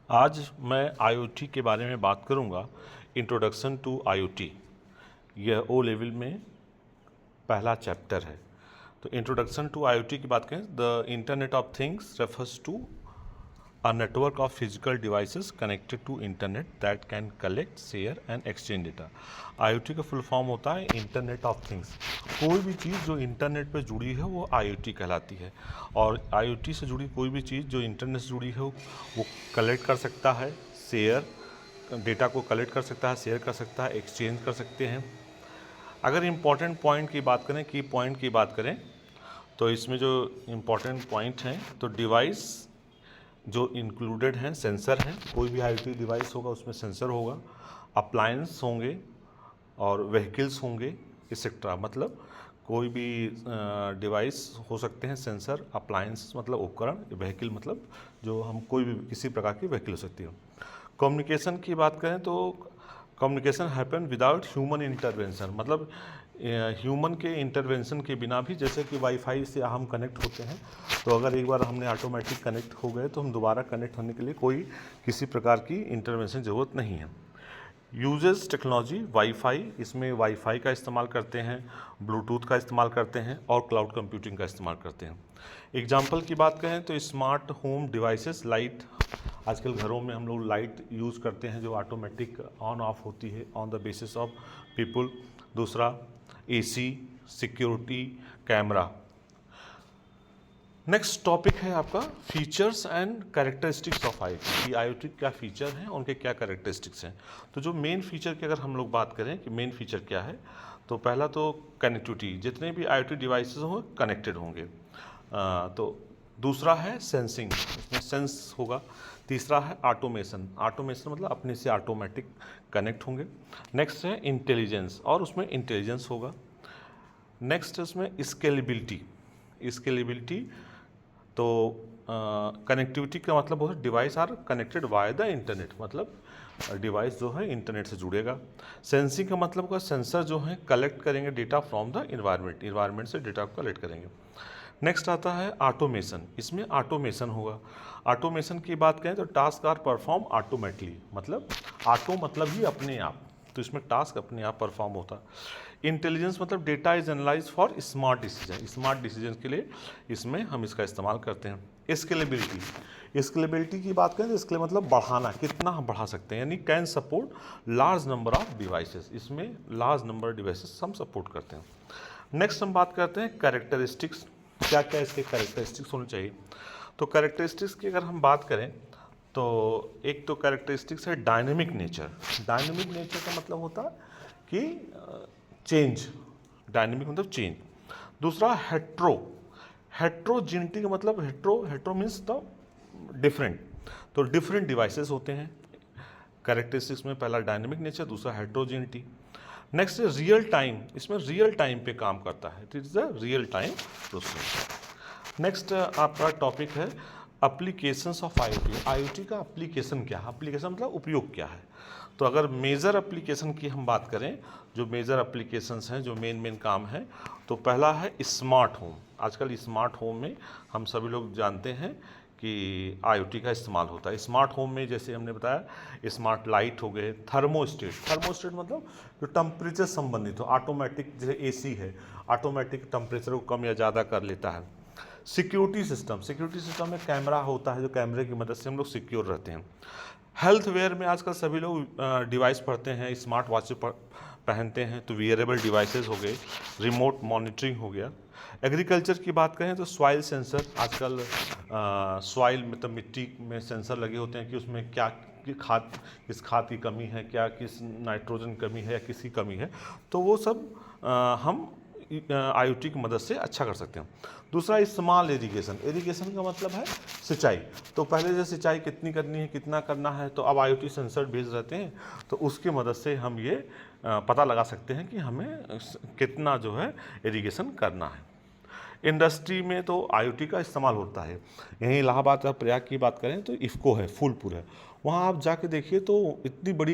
आज मैं आईओटी के बारे में बात करूंगा। इंट्रोडक्शन टू आईओटी, यह ओ लेवल में पहला चैप्टर है। तो इंट्रोडक्शन टू आईओटी की बात करें, the internet of things refers to a network of physical devices connected to internet that can collect, share and exchange data। IoT का full form होता है इंटरनेट ऑफ थिंग्स। कोई भी चीज़ जो इंटरनेट पे जुड़ी है वो IoT कहलाती है, और IoT से जुड़ी कोई भी चीज़ जो इंटरनेट से जुड़ी है वो कलेक्ट कर सकता है, शेयर डेटा को कलेक्ट कर सकता है, शेयर कर सकता है, एक्सचेंज कर सकते हैं। अगर इम्पॉर्टेंट पॉइंट की बात करें, की पॉइंट की बात करें, तो इसमें जो इम्पॉर्टेंट पॉइंट हैं, तो डिवाइस जो इंक्लूडेड हैं, सेंसर हैं। कोई भी IoT डिवाइस होगा उसमें सेंसर होगा, अप्लायंस होंगे और व्हीकल्स होंगे, एक्सेट्रा। मतलब कोई भी डिवाइस हो सकते हैं, सेंसर, अप्लायंस मतलब उपकरण, व्हीकल मतलब जो हम कोई भी किसी प्रकार की व्हीकल हो सकती हो। कम्युनिकेशन की बात करें तो communication happen without human intervention, मतलब ह्यूमन के इंटरवेंशन के बिना भी, जैसे कि वाईफाई से हम कनेक्ट होते हैं, तो अगर एक बार हमने ऑटोमेटिक कनेक्ट हो गए तो हम दोबारा कनेक्ट होने के लिए कोई किसी प्रकार की इंटरवेंशन ज़रूरत नहीं है। यूजेस टेक्नोलॉजी वाईफाई, इसमें वाईफाई का इस्तेमाल करते हैं, ब्लूटूथ का इस्तेमाल करते हैं और क्लाउड कंप्यूटिंग का इस्तेमाल करते हैं। एग्जाम्पल की बात करें तो स्मार्ट होम डिवाइसेस, लाइट, आजकल घरों में हम लोग लाइट यूज़ करते हैं जो ऑटोमेटिक ऑन ऑफ होती है on the basis of people. दूसरा AC, security, camera. Next topic है आपका features and characteristics of IoT। IoT क्या फीचर हैं, उनके क्या कैरेक्टरिस्टिक्स हैं। तो जो मेन फीचर की अगर हम लोग बात करें कि मेन फीचर क्या है, तो पहला तो कनेक्टिविटी, जितने भी IoT डिवाइसेस हों कनेक्टेड होंगे। तो दूसरा है सेंसिंग, इसमें सेंस होगा। तीसरा है ऑटोमेशन, ऑटोमेशन मतलब अपने से ऑटोमेटिक कनेक्ट होंगे। नेक्स्ट है इंटेलिजेंस, और उसमें इंटेलिजेंस होगा। नेक्स्ट है उसमें स्केलेबिलिटी, स्केलेबिलिटी तो कनेक्टिविटी का मतलब होता है device are connected via the internet, मतलब डिवाइस जो है इंटरनेट से जुड़ेगा। सेंसिंग का मतलब होगा सेंसर जो है कलेक्ट करेंगे data from the environment, environment से डेटा को कलेक्ट करेंगे। नेक्स्ट आता है ऑटोमेशन, इसमें ऑटोमेशन होगा। ऑटोमेशन की बात करें तो टास्क आर परफॉर्म ऑटोमेटिकली, मतलब ऑटो मतलब ही अपने आप, तो इसमें टास्क अपने आप परफॉर्म होता है। इंटेलिजेंस मतलब data is analyse for smart decision, smart decision के लिए इसमें हम इसका इस्तेमाल करते हैं। स्केलेबिलिटी, स्केलेबिलिटी की बात करें तो स्केल मतलब बढ़ाना, कितना हम बढ़ा सकते हैं, यानी can support large number of devices, इसमें लार्ज नंबर डिवाइसेस हम सपोर्ट करते हैं। नेक्स्ट हम बात करते हैं कैरेक्टरिस्टिक्स, क्या क्या इसके कैरेक्टरिस्टिक्स होने चाहिए। तो कैरेक्टरिस्टिक्स की अगर हम बात करें तो एक तो कैरेक्टरिस्टिक्स है डायनेमिक नेचर। डायनेमिक नेचर का मतलब होता है कि चेंज, डायनेमिक मतलब चेंज। दूसरा हेट्रो, हेट्रोजिनिटी का मतलब हेट्रो मीन्स द डिफरेंट, तो डिफरेंट डिवाइसेस होते हैं। कैरेक्टरिस्टिक्स में पहला डायनेमिक नेचर, दूसरा हेट्रोजिनिटी। नेक्स्ट है रियल टाइम, इसमें रियल टाइम पे काम करता है, it is the real time process. Next आपका टॉपिक है एप्लीकेशंस ऑफ IoT। IoT का एप्लीकेशन क्या है, एप्लीकेशन मतलब उपयोग क्या है। तो अगर मेजर एप्लीकेशन की हम बात करें, जो मेजर एप्लीकेशंस हैं, जो मेन काम है, तो पहला है स्मार्ट होम। आजकल स्मार्ट होम में हम सभी लोग जानते हैं कि IoT का इस्तेमाल होता है। स्मार्ट होम में जैसे हमने बताया स्मार्ट लाइट हो गए, थर्मोस्टेट, थर्मोस्टेट मतलब जो टेम्परेचर संबंधित हो, ऑटोमेटिक जैसे AC है, ऑटोमेटिक टेम्परेचर को कम या ज़्यादा कर लेता है। सिक्योरिटी सिस्टम, सिक्योरिटी सिस्टम में कैमरा होता है, जो कैमरे की मदद से हम लोग सिक्योर रहते हैं। हेल्थ वेयर में आजकल सभी लोग डिवाइस पढ़ते हैं, स्मार्ट वॉच पहनते हैं, तो वियरेबल डिवाइसेस हो गए, रिमोट मॉनिटरिंग हो गया। एग्रीकल्चर की बात करें तो सॉइल सेंसर, आजकल सॉइल मतलब मिट्टी में सेंसर लगे होते हैं कि उसमें क्या खाद, किस खाद की कमी है, क्या किस नाइट्रोजन कमी है या किसकी कमी है, तो वो सब हम IoT की मदद से अच्छा कर सकते हैं। दूसरा स्मॉल इरिगेशन, इरिगेशन का मतलब है सिंचाई। तो पहले जो सिंचाई कितनी करनी है, कितना करना है, तो अब IoT सेंसर बेस्ड रहते हैं, तो उसकी मदद से हम ये पता लगा सकते हैं कि हमें कितना जो है इरिगेशन करना है। इंडस्ट्री में तो IoT का इस्तेमाल होता है। यहीं इलाहाबाद और प्रयाग की बात करें तो इफ़को है, फूलपुर है, वहाँ आप जाके देखिए तो इतनी बड़ी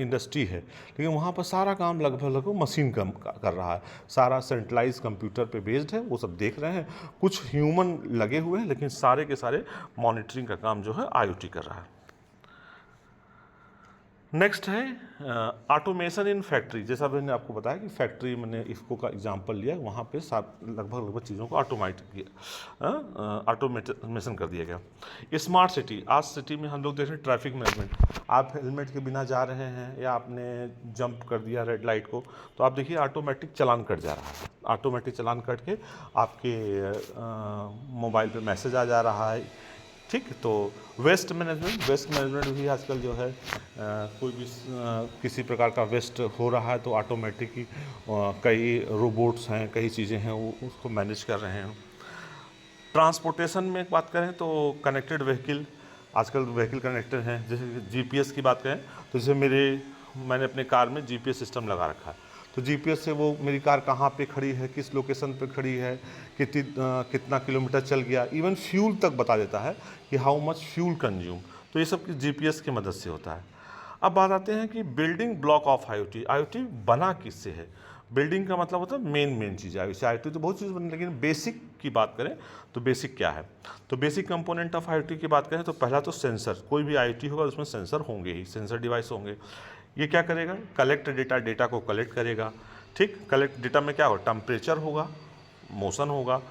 इंडस्ट्री है, लेकिन वहाँ पर सारा काम लगभग मशीन कर रहा है, सारा सेंट्रलाइज कंप्यूटर पे बेस्ड है, वो सब देख रहे हैं। कुछ ह्यूमन लगे हुए हैं, लेकिन सारे के सारे मॉनिटरिंग का काम जो है IoT कर रहा है। नेक्स्ट है ऑटोमेशन इन फैक्ट्री। जैसा मैंने आपको बताया कि फैक्ट्री, मैंने इफ़को का एग्जांपल लिया, वहाँ पे लगभग चीज़ों को ऑटोमेशन कर दिया गया। स्मार्ट सिटी, आज सिटी में हम लोग देख रहे हैं ट्रैफिक मैनेजमेंट। आप हेलमेट के बिना जा रहे हैं या आपने जंप कर दिया रेड लाइट को, तो आप देखिए ऑटोमेटिक चालान कट जा रहा है। ऑटोमेटिक चालान कट के आपके मोबाइल पे मैसेज आ जा रहा है। ठीक, तो वेस्ट मैनेजमेंट भी आजकल जो है कोई भी किसी प्रकार का वेस्ट हो रहा है तो ऑटोमेटिक ही कई रोबोट्स हैं, कई चीज़ें हैं, वो उसको मैनेज कर रहे हैं। ट्रांसपोर्टेशन में बात करें तो कनेक्टेड व्हीकल, आजकल व्हीकल कनेक्टेड हैं। जैसे जीपीएस की बात करें तो जैसे मैंने अपने कार में जीपीएस सिस्टम लगा रखा है, तो जीपीएस से वो मेरी कार कहाँ पे खड़ी है, किस लोकेशन पे खड़ी है, कितना किलोमीटर चल गया, इवन फ्यूल तक बता देता है कि हाउ मच फ्यूल कंज्यूम। तो ये सब जीपीएस की मदद से होता है। अब बात आते हैं कि building block of IoT. IoT बना किससे है? बिल्डिंग का मतलब होता है मेन चीज़ है। आईओटी तो बहुत चीज़ बनी, लेकिन बेसिक की बात करें तो बेसिक क्या है? तो बेसिक कंपोनेंट ऑफ आईओटी की बात करें तो पहला तो सेंसर। कोई भी आईओटी होगा उसमें सेंसर होंगे ही, सेंसर डिवाइस होंगे। ये क्या करेगा? कलेक्ट डेटा को कलेक्ट करेगा। ठीक, कलेक्ट डेटा में क्या होगा? टेम्परेचर होगा, मोशन होगा।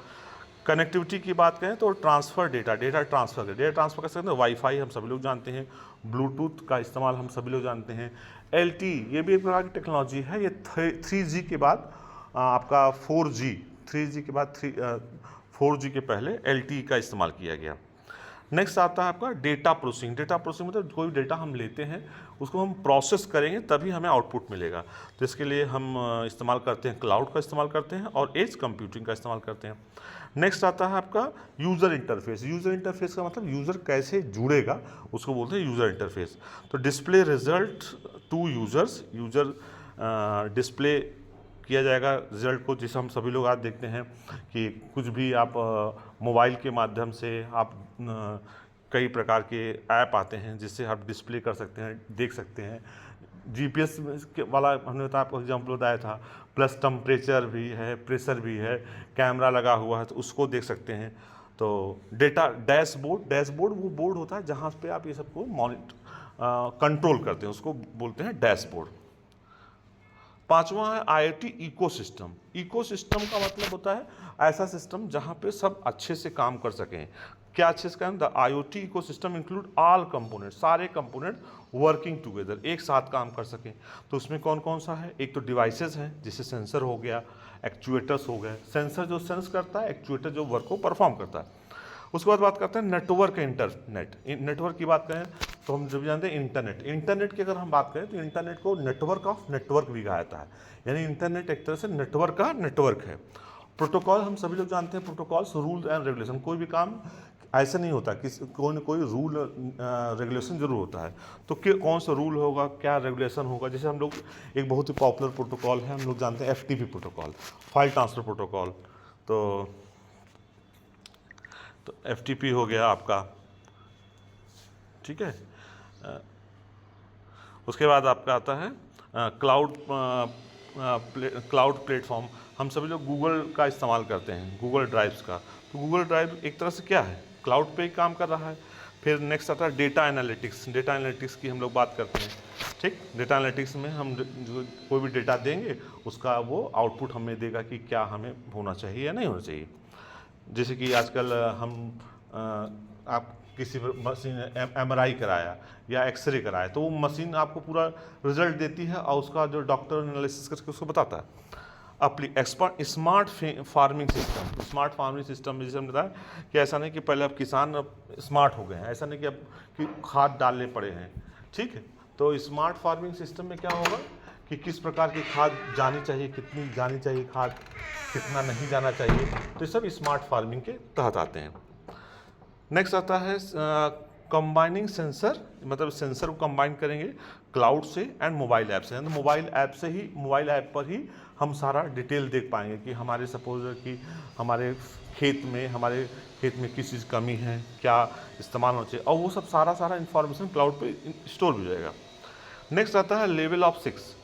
कनेक्टिविटी की बात करें तो ट्रांसफ़र डेटा ट्रांसफ़र कर सकते हैं। वाईफाई हम सभी लोग जानते हैं, ब्लूटूथ का इस्तेमाल हम सभी लोग जानते हैं। एलटी, ये भी एक प्रकार की टेक्नोलॉजी है। ये 3G के बाद आपका 4G, 3G के बाद 4G के पहले LTE का इस्तेमाल किया गया। नेक्स्ट आता है आपका डेटा प्रोसेसिंग। डेटा प्रोसेसिंग मतलब कोई डेटा हम लेते हैं, उसको हम प्रोसेस करेंगे तभी हमें आउटपुट मिलेगा। तो इसके लिए हम इस्तेमाल करते हैं, क्लाउड का इस्तेमाल करते हैं और एज कंप्यूटिंग का इस्तेमाल करते हैं। नेक्स्ट आता है आपका यूज़र इंटरफेस। यूज़र इंटरफेस का मतलब यूज़र कैसे जुड़ेगा, उसको बोलते हैं यूज़र इंटरफेस। तो display result to users, user display किया जाएगा रिजल्ट को, जिसे हम सभी लोग आज देखते हैं कि कुछ भी आप मोबाइल के माध्यम से आप कई प्रकार के ऐप आते हैं जिससे आप डिस्प्ले कर सकते हैं, देख सकते हैं। जीपीएस वाला हमने तो आपको एग्जाम्पल बताया था, प्लस टेम्परेचर भी है, प्रेशर भी है, कैमरा लगा हुआ है तो उसको देख सकते हैं। तो डेटा डैशबोर्ड वो बोर्ड होता है जहाँ पे आप ये सबको कंट्रोल करते हैं, उसको बोलते हैं डैशबोर्ड। पांचवा है आईओटी इकोसिस्टम। इकोसिस्टम का मतलब होता है ऐसा सिस्टम जहां पे सब अच्छे से काम कर सकें। क्या अच्छे से काम? The IoT ecosystem include all component, सारे कंपोनेंट वर्किंग टुगेदर, एक साथ काम कर सकें। तो उसमें कौन कौन सा है? एक तो डिवाइसेस हैं, जैसे सेंसर हो गया, एक्चुएटर्स हो गए। सेंसर जो सेंस करता है, एक्चुएटर जो वर्क को परफॉर्म करता है। उसके बाद बात करते हैं नेटवर्क, इंटरनेट। नेटवर्क की बात करें तो हम जब जानते हैं इंटरनेट की अगर हम बात करें तो इंटरनेट को नेटवर्क ऑफ नेटवर्क भी कहा जाता है। यानी इंटरनेट एक तरह से नेटवर्क का नेटवर्क है। प्रोटोकॉल हम सभी लोग जानते हैं, प्रोटोकॉल्स रूल एंड रेगुलेशन। कोई भी काम ऐसा नहीं होता कि कोई न कोई रूल रेगुलेशन जरूर होता है। तो कौन सा रूल होगा, क्या रेगुलेशन होगा? जैसे हम लोग एक बहुत ही पॉपुलर प्रोटोकॉल है, हम लोग जानते हैं FTP protocol, file transfer protocol. तो FTP हो गया आपका, ठीक है। उसके बाद आपका आता है क्लाउड प्लेटफॉर्म। हम सभी लोग गूगल का इस्तेमाल करते हैं, गूगल ड्राइव्स का। तो गूगल ड्राइव एक तरह से क्या है? क्लाउड पे ही काम कर रहा है। फिर नेक्स्ट आता है डेटा एनालिटिक्स। डेटा एनालिटिक्स की हम लोग बात करते हैं, ठीक। डेटा एनालिटिक्स में हम जो कोई भी डेटा देंगे उसका वो आउटपुट हमें देगा कि क्या हमें होना चाहिए या नहीं होना चाहिए। जैसे कि आजकल आप किसी मशीन MRI कराया या एक्सरे कराया तो वो मशीन आपको पूरा रिजल्ट देती है और उसका जो डॉक्टर एनालिसिस करके उसको बताता है। स्मार्ट फार्मिंग सिस्टम में जैसे हमने बताया कि ऐसा नहीं कि पहले अब किसान स्मार्ट हो गए हैं, ऐसा नहीं कि अब कि खाद डालने पड़े हैं, ठीक है। तो स्मार्ट फार्मिंग सिस्टम में क्या होगा कि किस प्रकार की खाद जानी चाहिए, कितनी जानी चाहिए खाद, कितना नहीं जाना चाहिए। तो ये सब स्मार्ट फार्मिंग के तहत आते हैं। नेक्स्ट आता है कंबाइनिंग सेंसर, मतलब सेंसर को कंबाइन करेंगे क्लाउड से एंड मोबाइल ऐप से। तो मोबाइल ऐप पर ही हम सारा डिटेल देख पाएंगे कि हमारे सपोज कि हमारे खेत में किस चीज़ कमी है, क्या इस्तेमाल होना चाहिए, और वो सब सारा इंफॉर्मेशन क्लाउड पे स्टोर हो जाएगा। नेक्स्ट आता है लेवल ऑफ 6।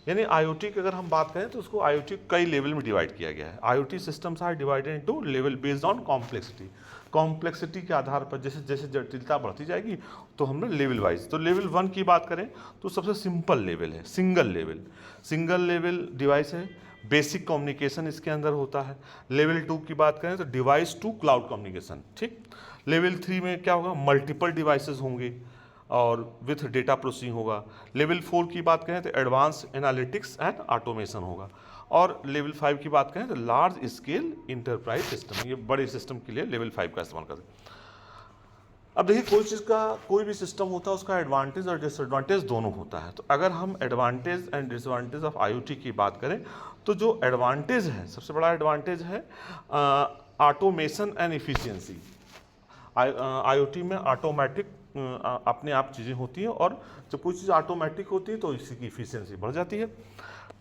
यानी IoT की अगर हम बात करें तो उसको IoT कई लेवल में डिवाइड किया गया है। IoT systems are divided into level based on complexity. Complexity के आधार पर जैसे जैसे जटिलता बढ़ती जाएगी तो हमने लेवल वाइज, तो लेवल 1 की बात करें तो सबसे सिंपल लेवल है सिंगल लेवल डिवाइस है, बेसिक कम्युनिकेशन इसके अंदर होता है। लेवल 2 की बात करें तो डिवाइस टू क्लाउड कम्युनिकेशन, ठीक। लेवल 3 में क्या होगा, मल्टीपल डिवाइसेस होंगे और विथ डेटा प्रोसेसिंग होगा। लेवल 4 की बात करें तो एडवांस एनालिटिक्स एंड ऑटोमेशन होगा। और लेवल 5 की बात करें तो लार्ज स्केल इंटरप्राइज सिस्टम, ये बड़े सिस्टम के लिए लेवल 5 का इस्तेमाल करते हैं। अब देखिए कोई चीज़ का कोई भी सिस्टम होता है उसका एडवांटेज और डिसएडवांटेज दोनों होता है। तो अगर हम advantage and disadvantage of IoT की बात करें तो जो एडवांटेज है, सबसे बड़ा एडवांटेज है ऑटोमेशन एंड इफिशियंसी। आईओटी में ऑटोमेटिक अपने आप चीज़ें होती हैं और जब कोई चीज़ ऑटोमेटिक होती है तो इसी की इफिशियंसी बढ़ जाती है।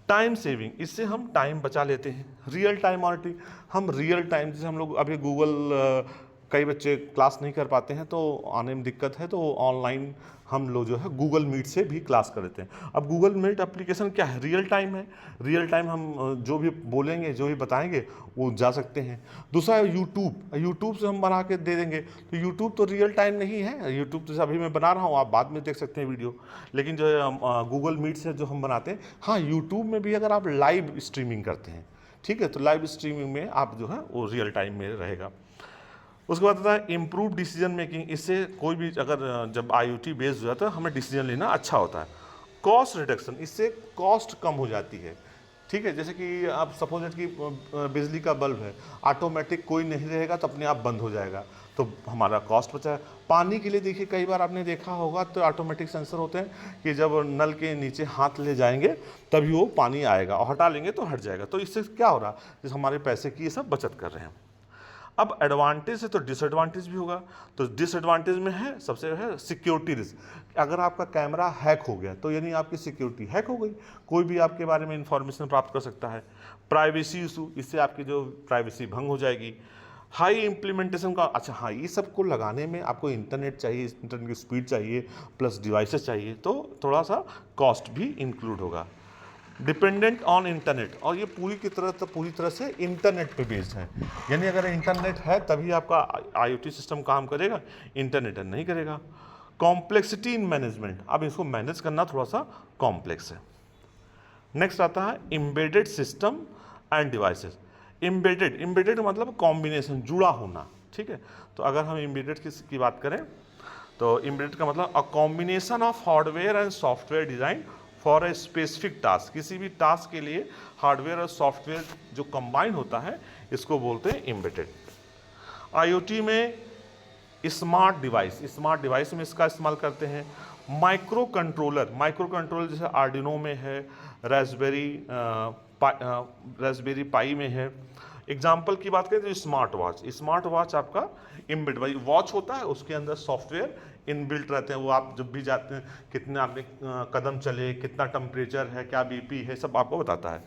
टाइम सेविंग, इससे हम टाइम बचा लेते हैं। रियल टाइम मॉनिटरिंग, हम रियल टाइम, जैसे हम लोग अभी गूगल, कई बच्चे क्लास नहीं कर पाते हैं तो आने में दिक्कत है, तो ऑनलाइन हम लोग जो है गूगल मीट से भी क्लास कर देते हैं। अब गूगल मीट एप्लीकेशन क्या है, रियल टाइम है। रियल टाइम हम जो भी बोलेंगे, जो भी बताएंगे वो जा सकते हैं। दूसरा है यूट्यूब से हम बना के दे देंगे, तो यूट्यूब तो रियल टाइम नहीं है। यूट्यूब तो अभी मैं बना रहा हूँ, आप बाद में देख सकते हैं वीडियो, लेकिन जो है गूगल मीट से जो हम बनाते हैं, हाँ यूट्यूब में भी अगर आप लाइव स्ट्रीमिंग करते हैं, ठीक है, तो लाइव स्ट्रीमिंग में आप जो है वो रियल टाइम में रहेगा। उसके बाद आता है इम्प्रूव डिसीजन मेकिंग, इससे कोई भी अगर जब आईओटी बेस्ड हो जाता है हमें डिसीजन लेना अच्छा होता है। कॉस्ट रिडक्शन, इससे कॉस्ट कम हो जाती है, ठीक है। जैसे कि आप सपोज दैट कि बिजली का बल्ब है, ऑटोमेटिक कोई नहीं रहेगा तो अपने आप बंद हो जाएगा, तो हमारा कॉस्ट बचा है। पानी के लिए देखिए कई बार आपने देखा होगा तो ऑटोमेटिक सेंसर होते हैं कि जब नल के नीचे हाथ ले जाएंगे तभी वो पानी आएगा और हटा लेंगे तो हट जाएगा, तो इससे क्या हो रहा है, जैसे हमारे पैसे की ये सब बचत कर रहे हैं। अब एडवांटेज है तो डिसएडवांटेज भी होगा। तो डिसएडवांटेज में है सबसे है सिक्योरिटी रिस्क। अगर आपका कैमरा हैक हो गया तो यानी आपकी सिक्योरिटी हैक हो गई, कोई भी आपके बारे में इंफॉर्मेशन प्राप्त कर सकता है। प्राइवेसी इशू, इससे आपकी जो प्राइवेसी भंग हो जाएगी। हाई इम्प्लीमेंटेशन का, अच्छा हाँ, ये सब को लगाने में आपको इंटरनेट चाहिए, इंटरनेट की स्पीड चाहिए, प्लस डिवाइसेस चाहिए, तो थोड़ा सा कॉस्ट भी इंक्लूड होगा। डिपेंडेंट ऑन इंटरनेट, और ये पूरी तरह से इंटरनेट पे बेस्ड है, यानी अगर इंटरनेट है तभी आपका आईओटी सिस्टम काम करेगा, इंटरनेट नहीं करेगा। कॉम्प्लेक्सिटी इन मैनेजमेंट, अब इसको मैनेज करना थोड़ा सा कॉम्प्लेक्स है। नेक्स्ट आता है embedded system end devices. Embedded मतलब कॉम्बिनेशन, जुड़ा होना, ठीक है। तो अगर हम एम्बेडेड की बात करें तो एम्बेडेड का मतलब a combination of hardware and software design for a specific task, किसी भी टास्क के लिए हार्डवेयर और सॉफ्टवेयर जो कंबाइन होता है इसको बोलते हैं एम्बेडेड। आईओटी में स्मार्ट डिवाइस में इसका इस्तेमाल करते हैं। माइक्रो कंट्रोलर जैसे आर्डिनो में है, रास्पबेरी पाई में है। एग्जाम्पल की बात करें तो स्मार्ट वॉच आपका इनबिल्ट, भाई वॉच होता है उसके अंदर सॉफ्टवेयर इनबिल्ट रहते हैं, वो आप जब भी जाते हैं कितने आपने कदम चले, कितना टेम्परेचर है, क्या बीपी है, सब आपको बताता है।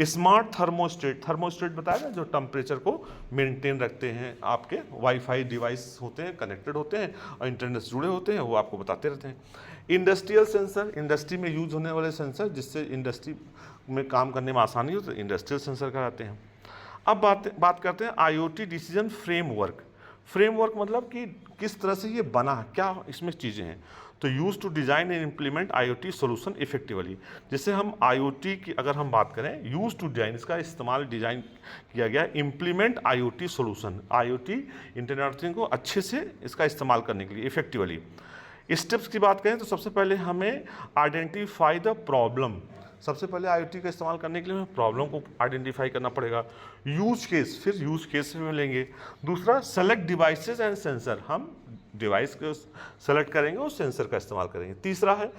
स्मार्ट थर्मोस्टेट बताया ना, जो टेम्परेचर को मेंटेन रखते हैं, आपके वाईफाई डिवाइस होते हैं, कनेक्टेड होते हैं और इंटरनेट से जुड़े होते हैं, वो आपको बताते रहते हैं। इंडस्ट्रियल सेंसर, इंडस्ट्री में यूज होने वाले सेंसर जिससे इंडस्ट्री में काम करने में आसानी हो, तो इंडस्ट्रियल सेंसर कहलाते हैं। अब बात करते हैं आईओटी डिसीजन फ्रेमवर्क मतलब कि किस तरह से ये बना है, क्या इसमें चीज़ें हैं। तो use to design and implement IoT solution effectively, जैसे हम आईओटी की अगर हम बात करें, यूज टू डिज़ाइन, इसका इस्तेमाल डिज़ाइन किया गया, implement IoT solution, IoT internet thing को अच्छे से इसका इस्तेमाल करने के लिए इफेक्टिवली। स्टेप्स की बात करें तो सबसे पहले हमें आइडेंटिफाई द प्रॉब्लम, सबसे पहले आईओटी का इस्तेमाल करने के लिए हमें प्रॉब्लम को आइडेंटिफाई करना पड़ेगा। यूज केस, फिर यूज केस में लेंगे। दूसरा सेलेक्ट डिवाइसेस एंड सेंसर, हम डिवाइस को सेलेक्ट करेंगे और सेंसर का इस्तेमाल करेंगे। तीसरा है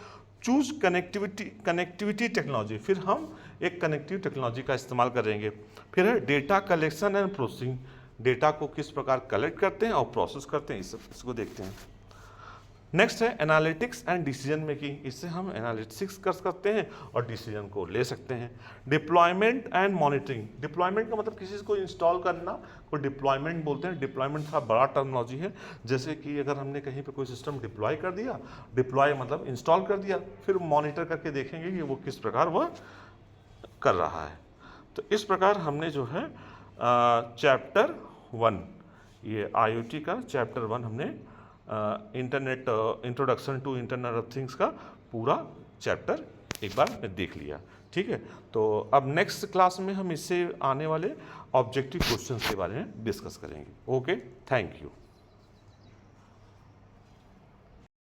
चूज कनेक्टिविटी टेक्नोलॉजी, फिर हम एक कनेक्टिव टेक्नोलॉजी का इस्तेमाल करेंगे। फिर है data collection and processing, data को किस प्रकार कलेक्ट करते हैं और प्रोसेस करते हैं, इसको देखते हैं। नेक्स्ट है एनालिटिक्स एंड डिसीजन मेकिंग, इससे हम एनालिटिक्स कर सकते हैं और डिसीजन को ले सकते हैं। डिप्लॉयमेंट एंड मॉनिटरिंग, डिप्लॉयमेंट का मतलब किसी को इंस्टॉल करना को डिप्लॉयमेंट बोलते हैं। डिप्लॉयमेंट थोड़ा बड़ा टर्मिनोलॉजी है, जैसे कि अगर हमने कहीं पे कोई सिस्टम डिप्लॉय कर दिया, डिप्लॉय मतलब इंस्टॉल कर दिया, फिर मॉनिटर करके देखेंगे कि वो किस प्रकार वह कर रहा है। तो इस प्रकार हमने जो है चैप्टर 1 ये IoT का चैप्टर 1 हमने internet introduction to internet of things का पूरा चैप्टर एक बार देख लिया। ठीक है, तो अब नेक्स्ट क्लास में हम इससे आने वाले ऑब्जेक्टिव क्वेश्चंस के बारे में डिस्कस करेंगे। Okay, thank you.